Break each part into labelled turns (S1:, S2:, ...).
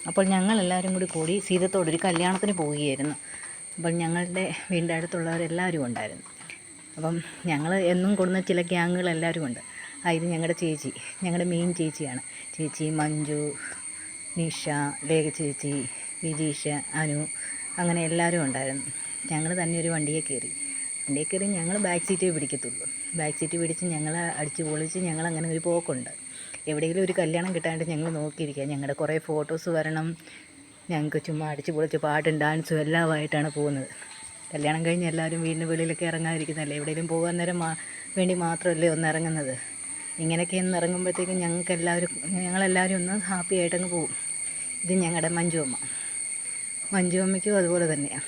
S1: അപ്പോൾ ഞങ്ങളെല്ലാവരും കൂടി സീതത്തോടൊരു കല്യാണത്തിന് പോവുകയായിരുന്നു. അപ്പോൾ ഞങ്ങളുടെ വീടിൻ്റെ അടുത്തുള്ളവരെല്ലാവരും ഉണ്ടായിരുന്നു. അപ്പം ഞങ്ങൾ എന്നും കൊടുന്ന ചില ഗ്യാങ്ങുകളെല്ലാവരും ഉണ്ട്. ഇത് ഞങ്ങളുടെ ചേച്ചി, ഞങ്ങളുടെ മെയിൻ ചേച്ചിയാണ്. ചേച്ചി, മഞ്ജു, നിഷ, ലേഖ ചേച്ചി, വിജീഷ്, അനു, അങ്ങനെ എല്ലാവരും ഉണ്ടായിരുന്നു. ഞങ്ങൾ തന്നെ ഒരു വണ്ടിയെ കയറി ഞങ്ങൾ ബാക്ക് സീറ്റേ പിടിക്കത്തുള്ളൂ. ബാക്ക് സീറ്റ് പിടിച്ച് ഞങ്ങൾ അടിച്ച് പൊളിച്ച് ഞങ്ങളങ്ങനെ ഒരു പോക്കുണ്ട്. എവിടെയെങ്കിലും ഒരു കല്യാണം കിട്ടാണ്ട് ഞങ്ങൾ നോക്കിയിരിക്കുക. ഞങ്ങളുടെ കുറേ ഫോട്ടോസ് വരണം. ഞങ്ങൾക്ക് ചുമ്മാ അടിച്ച് പൊളിച്ച് പാട്ടും ഡാൻസും എല്ലാമായിട്ടാണ് പോകുന്നത്. കല്യാണം കഴിഞ്ഞ് എല്ലാവരും വീടിന് വെളിയിലൊക്കെ ഇറങ്ങാതിരിക്കുന്നതല്ലേ, എവിടെയെങ്കിലും പോകാൻ നേരം വേണ്ടി മാത്രമല്ലേ ഒന്ന് ഇറങ്ങുന്നത്. ഇങ്ങനെയൊക്കെ ഒന്ന് ഇറങ്ങുമ്പോഴത്തേക്കും ഞങ്ങളെല്ലാവരും ഒന്ന് ഹാപ്പി ആയിട്ടങ്ങ് പോകും. ഇത് ഞങ്ങളുടെ മഞ്ജു അമ്മയ്ക്കും അതുപോലെ തന്നെയാണ്.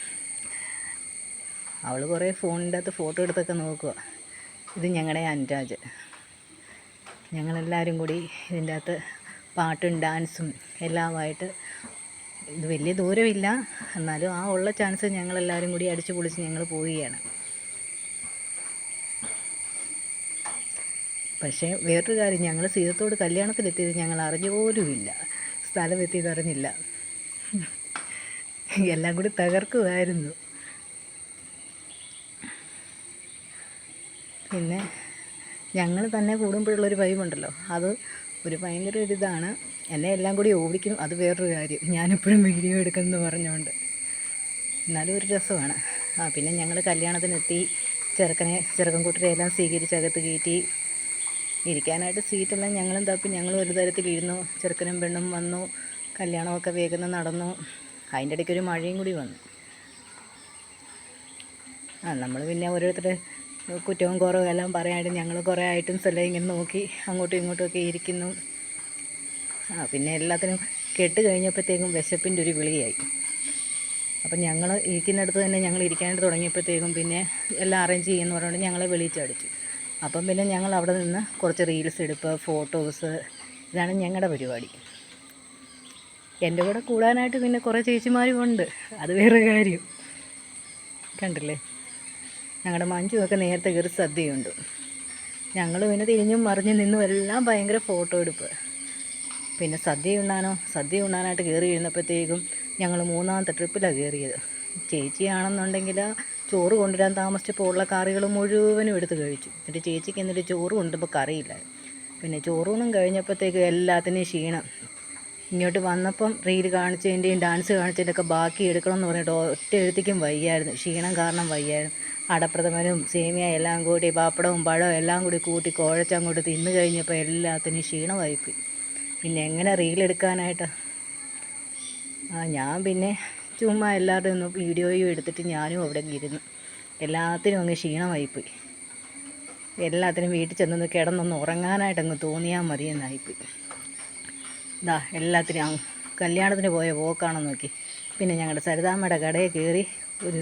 S1: അവൾ കുറേ ഫോണിൻ്റെ അകത്ത് ഫോട്ടോ എടുത്തൊക്കെ നോക്കുക. ഇത് ഞങ്ങളുടെ അനുരാജ്. ഞങ്ങളെല്ലാവരും കൂടി ഇതിൻ്റെ അകത്ത് പാട്ടും ഡാൻസും എല്ലാമായിട്ട്, ഇത് വലിയ ദൂരമില്ല എന്നാലും ആ ഉള്ള ചാൻസ് ഞങ്ങളെല്ലാവരും കൂടി അടിച്ചു പൊളിച്ച് ഞങ്ങൾ പോവുകയാണ്. പക്ഷേ വേറൊരു കാര്യം, ഞങ്ങൾ സീതത്തോട് കല്യാണത്തിലെത്തിയത് ഞങ്ങൾ അറിഞ്ഞ പോലുമില്ല. സ്ഥലം എത്തിയതറിഞ്ഞില്ല. എല്ലാം കൂടി തകർക്കുമായിരുന്നു. പിന്നെ ഞങ്ങൾ തന്നെ കൂടുമ്പോഴുള്ളൊരു വൈബുണ്ടല്ലോ, അത് ഒരു ഭയങ്കര ഒരിതാണ്. എന്നെ എല്ലാം കൂടി ഓടിക്കും, അത് വേറൊരു കാര്യം. ഞാനെപ്പോഴും വീഡിയോ എടുക്കുമെന്ന് പറഞ്ഞുകൊണ്ട്, എന്നാലും ഒരു രസമാണ്. പിന്നെ ഞങ്ങൾ കല്യാണത്തിനെത്തി. ചെറുക്കൻ കൂട്ടരെല്ലാം സ്വീകരിച്ച് അകത്ത് കയറ്റി. ഇരിക്കാനായിട്ട് സീറ്റെല്ലാം ഞങ്ങളും തപ്പി. ഞങ്ങൾ ഒരു തരത്തിലിരുന്നു. ചെറുക്കനും പെണ്ണും വന്നു. കല്യാണമൊക്കെ വേഗം നടന്നു. അതിൻ്റെ ഇടയ്ക്കൊരു മഴയും കൂടി വന്നു. നമ്മൾ പിന്നെ ഓരോരുത്തർ കുറ്റവും കുറവും എല്ലാം പറയാനായിട്ട് ഞങ്ങൾ കുറേ ഐറ്റംസ് എല്ലാം ഇങ്ങനെ നോക്കി അങ്ങോട്ടും ഇങ്ങോട്ടുമൊക്കെ ഇരിക്കുന്നു. പിന്നെ എല്ലാത്തിനും കെട്ട് കഴിഞ്ഞപ്പോഴത്തേക്കും വിശപ്പിൻ്റെ ഒരു വിളിയായി. അപ്പം ഞങ്ങൾ ഇരിക്കുന്നിടത്ത് തന്നെ ഞങ്ങൾ ഇരിക്കാനായിട്ട് തുടങ്ങിയപ്പോഴത്തേക്കും പിന്നെ എല്ലാം അറേഞ്ച് ചെയ്യുമെന്ന് പറഞ്ഞുകൊണ്ട് ഞങ്ങളെ വിളിച്ചടിച്ചു. അപ്പം പിന്നെ ഞങ്ങൾ അവിടെ നിന്ന് കുറച്ച് റീൽസ് എടുപ്പ്, ഫോട്ടോസ്, ഇതാണ് ഞങ്ങളുടെ പരിപാടി. എൻ്റെ കൂടെ കൂടാനായിട്ട് പിന്നെ കുറേ ചേച്ചിമാരും ഉണ്ട്, അത് വേറെ കാര്യം. കണ്ടില്ലേ, ഞങ്ങളുടെ മഞ്ജുവൊക്കെ നേരത്തെ കയറി സദ്യയുണ്ട്. ഞങ്ങൾ പിന്നെ തിരിഞ്ഞും മറിഞ്ഞും നിന്നും എല്ലാം ഭയങ്കര ഫോട്ടോ എടുപ്പ്. പിന്നെ സദ്യ ഉണ്ണാനായിട്ട് കയറി ഇരുന്നപ്പോഴത്തേക്കും ഞങ്ങൾ 3ാമത്തെ ട്രിപ്പിലാണ് കയറിയത്. ചേച്ചിയാണെന്നുണ്ടെങ്കിൽ ചോറ് കൊണ്ടുവരാൻ താമസിച്ചപ്പോൾ ഉള്ള കറികൾ മുഴുവനും എടുത്ത് കഴിച്ചു. ചേച്ചിക്ക് ചോറ് കൊണ്ടുമ്പോൾ കറിയില്ല. പിന്നെ ചോറൂണും കഴിഞ്ഞപ്പോഴത്തേക്കും എല്ലാത്തിനും ക്ഷീണം. ഇങ്ങോട്ട് വന്നപ്പം റീൽ കാണിച്ചതിൻ്റെയും ഡാൻസ് കാണിച്ചതിൻ്റെയൊക്കെ ബാക്കി എടുക്കണം എന്ന് പറഞ്ഞിട്ട് ഒറ്റ എഴുത്തിക്കും വയ്യായിരുന്നു. ക്ഷീണം കാരണം വയ്യായിരുന്നു. അടപ്രഥമനും സേമിയ എല്ലാം കൂടി പപ്പടവും പഴവും എല്ലാം കൂടി കൂട്ടി കുഴച്ചങ്ങോട്ട് തിന്ന് കഴിഞ്ഞപ്പോൾ എല്ലാത്തിനും ക്ഷീണമായിപ്പോയി. പിന്നെ എങ്ങനെ റീലെടുക്കാനായിട്ട്? ഞാൻ പിന്നെ ചുമ്മാ എല്ലാവരുടെയും ഒന്ന് വീഡിയോയും എടുത്തിട്ട് ഞാനും അവിടെ ഇരുന്നു. എല്ലാത്തിനും അങ്ങ് ക്ഷീണമായിപ്പോയി. എല്ലാത്തിനും വീട്ടിൽ ചെന്നൊന്ന് കിടന്നൊന്ന് ഉറങ്ങാനായിട്ടങ്ങ് തോന്നിയാൽ മതിയെന്നായിപ്പോയി. എല്ലാത്തിനും കല്യാണത്തിന് പോയ പോക്കാണെന്ന് നോക്കി. പിന്നെ ഞങ്ങളുടെ സരിതാമ്മയുടെ കടയിൽ കയറി ഒരു